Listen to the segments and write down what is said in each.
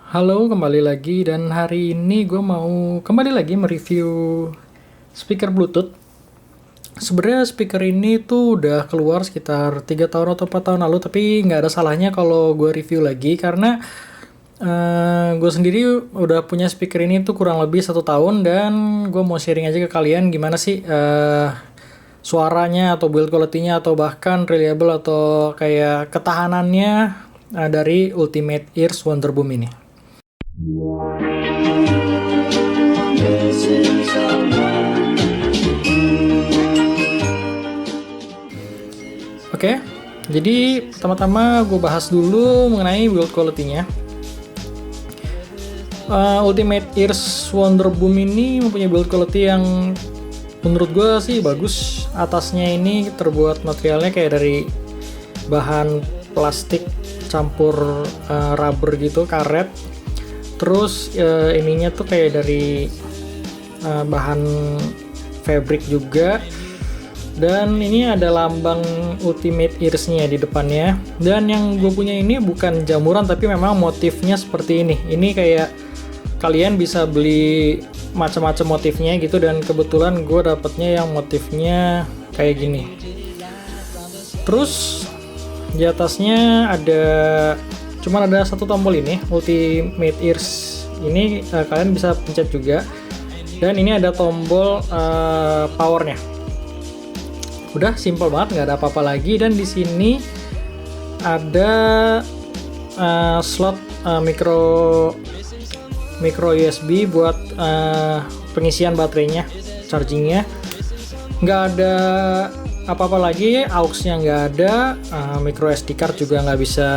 Halo, kembali lagi dan hari ini gue mau kembali lagi mereview speaker Bluetooth. Sebenarnya speaker ini tuh udah keluar sekitar 3 tahun atau 4 tahun lalu, tapi nggak ada salahnya kalau gue review lagi karena gue sendiri udah punya speaker ini tuh kurang lebih 1 tahun dan gue mau sharing aja ke kalian gimana sih suaranya atau build quality-nya atau bahkan reliable atau kayak ketahanannya dari Ultimate Ears Wonderboom ini. Oke, jadi pertama-tama gue bahas dulu mengenai build quality-nya. Ultimate Ears Wonderboom ini mempunyai build quality yang menurut gue sih bagus. Atasnya ini terbuat materialnya kayak dari bahan plastik campur rubber gitu, karet. Terus ininya tuh kayak dari bahan fabric juga. Dan ini ada lambang Ultimate Ears-nya di depannya. Dan yang gue punya ini bukan jamuran, tapi memang motifnya seperti ini. Ini kayak kalian bisa beli macam-macam motifnya gitu. Dan kebetulan gue dapetnya yang motifnya kayak gini. Terus di atasnya cuman ada satu tombol ini, Ultimate Ears. Ini kalian bisa pencet juga. Dan ini ada tombol powernya. Udah simple banget, nggak ada apa-apa lagi. Dan di sini ada slot micro USB buat pengisian baterainya, chargingnya. Nggak ada apa-apa lagi, aux-nya nggak ada, micro SD card juga nggak bisa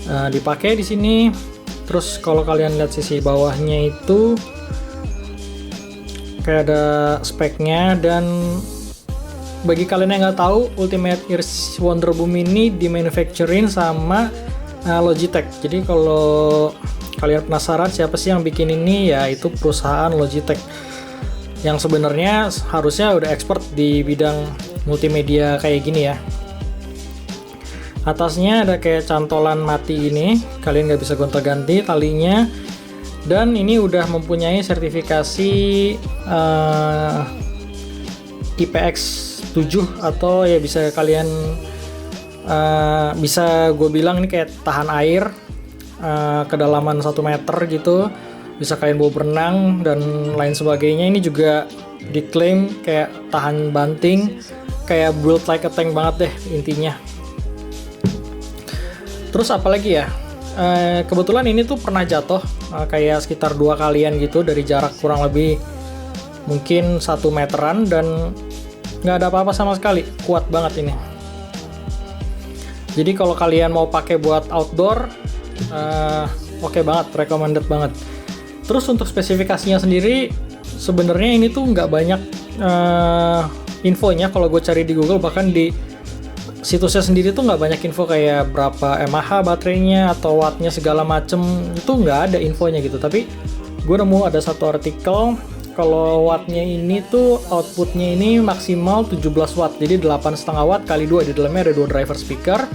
dipakai di sini. Terus kalau kalian lihat sisi bawahnya itu kayak ada speknya. Dan bagi kalian yang nggak tahu, Ultimate Ears Wonderboom ini dimanufacturing sama Logitech. Jadi kalau kalian penasaran siapa sih yang bikin ini, ya itu perusahaan Logitech yang sebenarnya harusnya udah expert di bidang multimedia kayak gini ya. Atasnya ada kayak cantolan mati ini, kalian nggak bisa gonta-ganti talinya. Dan ini udah mempunyai sertifikasi IPX7 atau ya bisa kalian bisa gue bilang ini kayak tahan air kedalaman 1 meter gitu, bisa kalian bawa berenang dan lain sebagainya. Ini juga diklaim kayak tahan banting, kayak build like a tank banget deh intinya. Terus apalagi ya, kebetulan ini tuh pernah jatuh kayak sekitar 2 kalian gitu dari jarak kurang lebih mungkin 1 meteran dan nggak ada apa-apa sama sekali, kuat banget ini. Jadi kalau kalian mau pakai buat outdoor, oke banget, recommended banget. Terus untuk spesifikasinya sendiri, sebenarnya ini tuh nggak banyak infonya. Kalau gue cari di Google, bahkan di situsnya sendiri tuh nggak banyak info kayak berapa mAh baterainya atau wattnya segala macem, itu nggak ada infonya gitu. Tapi gue nemu ada satu artikel kalau wattnya ini tuh outputnya ini maksimal 17 watt, jadi 8,5 watt kali 2. Di dalamnya ada 2 driver speaker,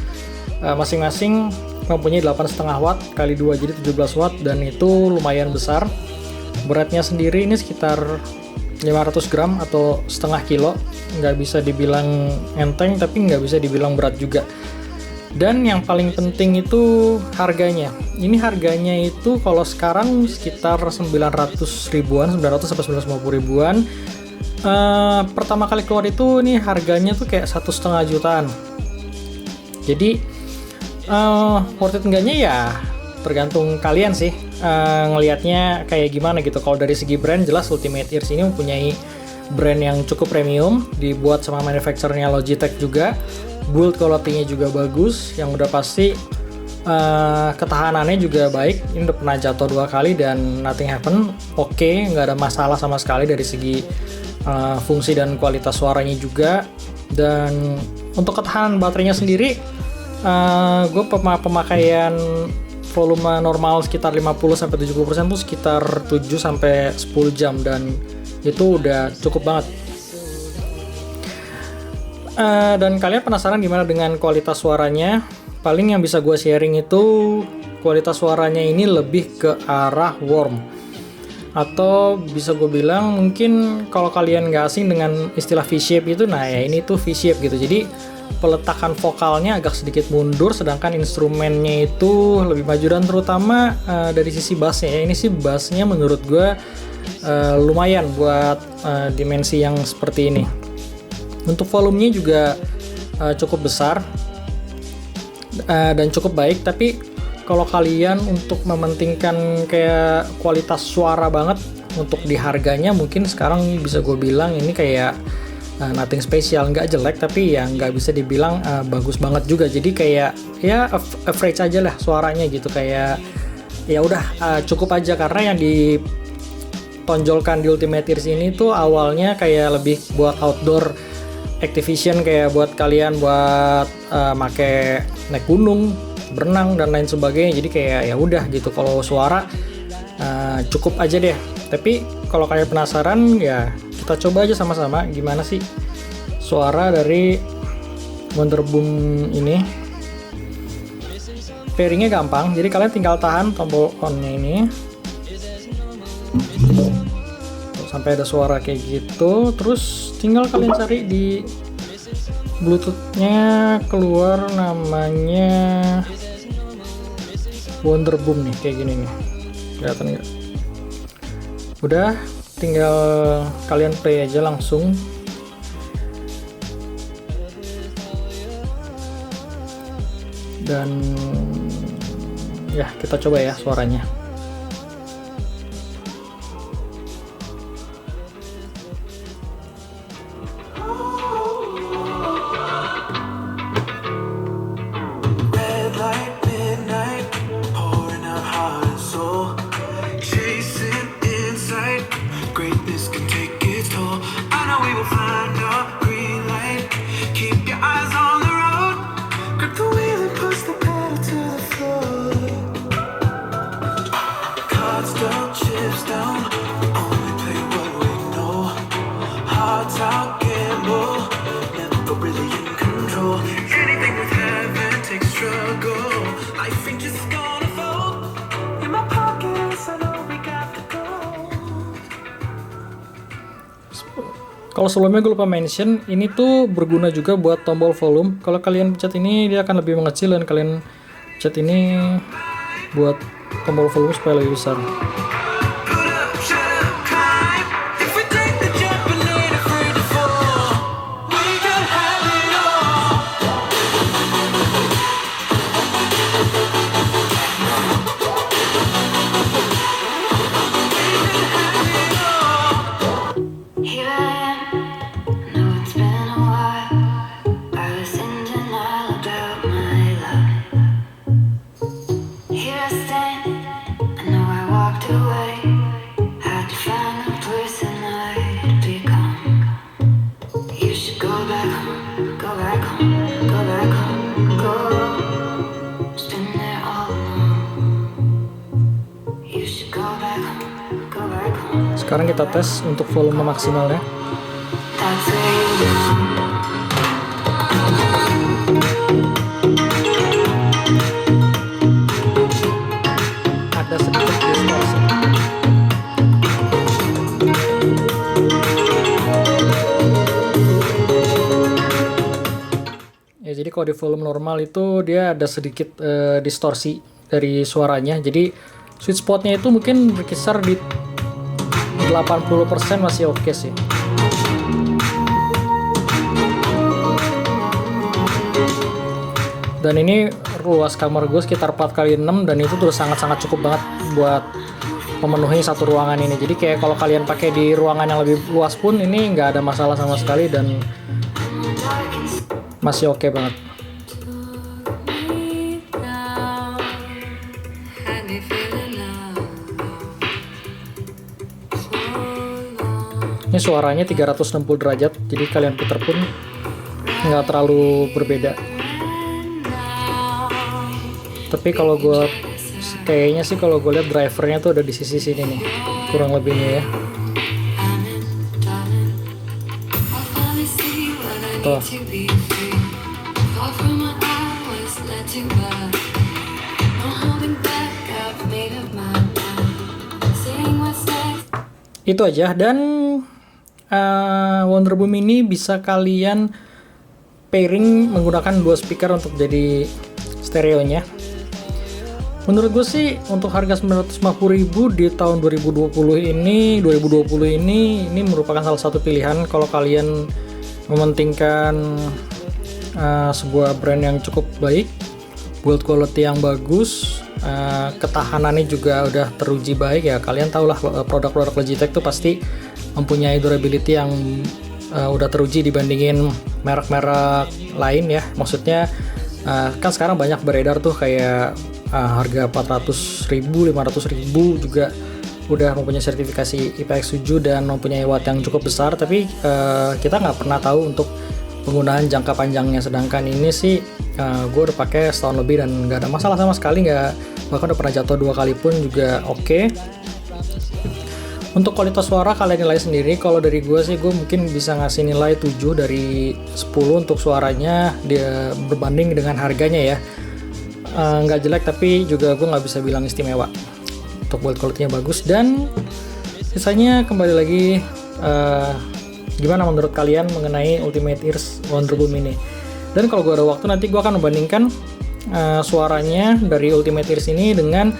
masing-masing mempunyai 8,5 watt kali 2, jadi 17 watt. Dan itu lumayan besar. Beratnya sendiri ini sekitar 500 gram atau setengah kilo. Nggak bisa dibilang enteng, tapi nggak bisa dibilang berat juga. Dan yang paling penting itu harganya. Ini harganya itu kalau sekarang sekitar 900 ribuan, 900 sampai 950 ribuan. Pertama kali keluar itu ini harganya tuh kayak 1,5 jutaan. Jadi worth it enggaknya ya tergantung kalian sih ngelihatnya kayak gimana gitu. Kalau dari segi brand, jelas Ultimate Ears ini mempunyai brand yang cukup premium, dibuat sama manufacturernya Logitech juga. Build quality-nya juga bagus, yang udah pasti ketahanannya juga baik. Ini udah pernah jatuh 2 kali dan nothing happen. Oke, nggak ada masalah sama sekali dari segi fungsi dan kualitas suaranya juga. Dan untuk ketahanan baterainya sendiri, gue pemakaian volume normal sekitar 50-70% tuh sekitar 7-10 jam, dan itu udah cukup banget. Dan kalian penasaran gimana dengan kualitas suaranya? Paling yang bisa gue sharing itu kualitas suaranya ini lebih ke arah warm, atau bisa gue bilang mungkin kalau kalian nggak asing dengan istilah V-shape itu, nah ya ini tuh V-shape gitu. Jadi peletakan vokalnya agak sedikit mundur, sedangkan instrumennya itu lebih maju, dan terutama dari sisi bassnya ya, ini sih bassnya menurut gue lumayan buat dimensi yang seperti ini. Untuk volumenya juga cukup besar dan cukup baik, tapi kalau kalian untuk mementingkan kayak kualitas suara banget untuk di harganya, mungkin sekarang bisa gue bilang ini kayak nothing special, nggak jelek tapi ya nggak bisa dibilang bagus banget juga. Jadi kayak ya average aja lah suaranya gitu, kayak ya udah cukup aja, karena yang ditonjolkan di Ultimate Ears ini tuh awalnya kayak lebih buat outdoor Activision, kayak buat kalian buat make naik gunung, berenang dan lain sebagainya. Jadi kayak ya udah gitu, kalau suara cukup aja deh. Tapi kalau kalian penasaran ya kita coba aja sama-sama gimana sih suara dari Wonderboom ini. Pairingnya gampang, jadi kalian tinggal tahan tombol on-nya ini sampai ada suara kayak gitu, terus tinggal kalian cari di Bluetooth-nya, keluar namanya Wonderboom nih, kayak gini nih, kelihatan nggak? Udah, tinggal kalian play aja langsung. Dan ya kita coba ya suaranya. Kalau sebelumnya gue lupa mention, ini tuh berguna juga buat tombol volume. Kalau kalian pencet ini dia akan lebih mengecil, dan kalian pencet ini buat tombol volume supaya lebih besar. Sekarang kita tes untuk volume maksimalnya. Ada sedikit distorsi. Ya, jadi kalau di volume normal itu dia ada sedikit distorsi dari suaranya. Jadi sweet spotnya itu mungkin berkisar di 80% masih oke sih. Dan ini luas kamar gue sekitar 4x6, dan itu tuh sangat-sangat cukup banget buat memenuhi satu ruangan ini. Jadi kayak kalau kalian pakai di ruangan yang lebih luas pun ini nggak ada masalah sama sekali, dan masih oke banget. Ini suaranya 360 derajat, jadi kalian putar pun nggak terlalu berbeda. Tapi kalau gue kayaknya sih, kalau gue lihat drivernya tuh ada di sisi sini nih, kurang lebihnya ya. Tuh. Itu aja. Dan Wonderboom ini bisa kalian pairing menggunakan dua speaker untuk jadi stereonya. Menurut gue sih untuk harga 950.000 di tahun 2020 ini merupakan salah satu pilihan kalau kalian mementingkan sebuah brand yang cukup baik, build quality yang bagus, ketahanannya juga udah teruji baik ya. Kalian tahulah produk-produk Logitech tuh pasti mempunyai durability yang udah teruji dibandingin merek-merek lain ya. Maksudnya kan sekarang banyak beredar tuh kayak harga 400.000, 500.000 juga udah mempunyai sertifikasi IPX7 dan mempunyai watt yang cukup besar, tapi kita nggak pernah tahu untuk penggunaan jangka panjangnya. Sedangkan ini sih gue udah pakai setahun lebih dan nggak ada masalah sama sekali, bahkan udah pernah jatuh 2 kali pun juga oke. Untuk kualitas suara kalian nilai sendiri. Kalau dari gue sih, gue mungkin bisa ngasih nilai 7 dari 10 untuk suaranya dia berbanding dengan harganya ya. Nggak jelek, tapi juga gue nggak bisa bilang istimewa. Untuk build quality-nya bagus. Dan sisanya kembali lagi, gimana menurut kalian mengenai Ultimate Ears Wonderboom ini. Dan kalau gue ada waktu nanti gue akan membandingkan suaranya dari Ultimate Ears ini dengan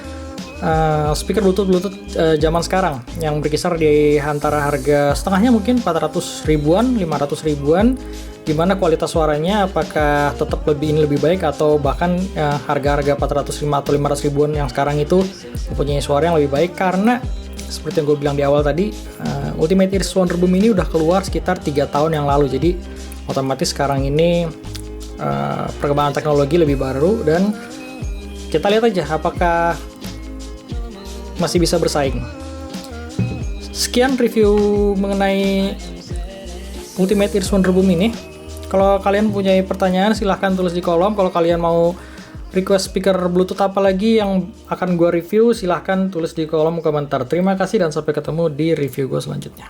speaker Bluetooth zaman sekarang yang berkisar di antara harga setengahnya mungkin 400 ribuan, 500 ribuan, gimana kualitas suaranya, apakah tetap lebih baik atau bahkan harga-harga 405 atau 500 ribuan yang sekarang itu mempunyai suara yang lebih baik. Karena seperti yang gue bilang di awal tadi, Ultimate Ears Wonderboom ini udah keluar sekitar 3 tahun yang lalu, jadi otomatis sekarang ini perkembangan teknologi lebih baru dan kita lihat aja apakah masih bisa bersaing. Sekian review mengenai Ultimate Ears Wonderboom ini. Kalau kalian punya pertanyaan silahkan tulis di kolom. Kalau kalian mau request speaker Bluetooth apa lagi yang akan gue review, silahkan tulis di kolom komentar. Terima kasih dan sampai ketemu di review gue selanjutnya.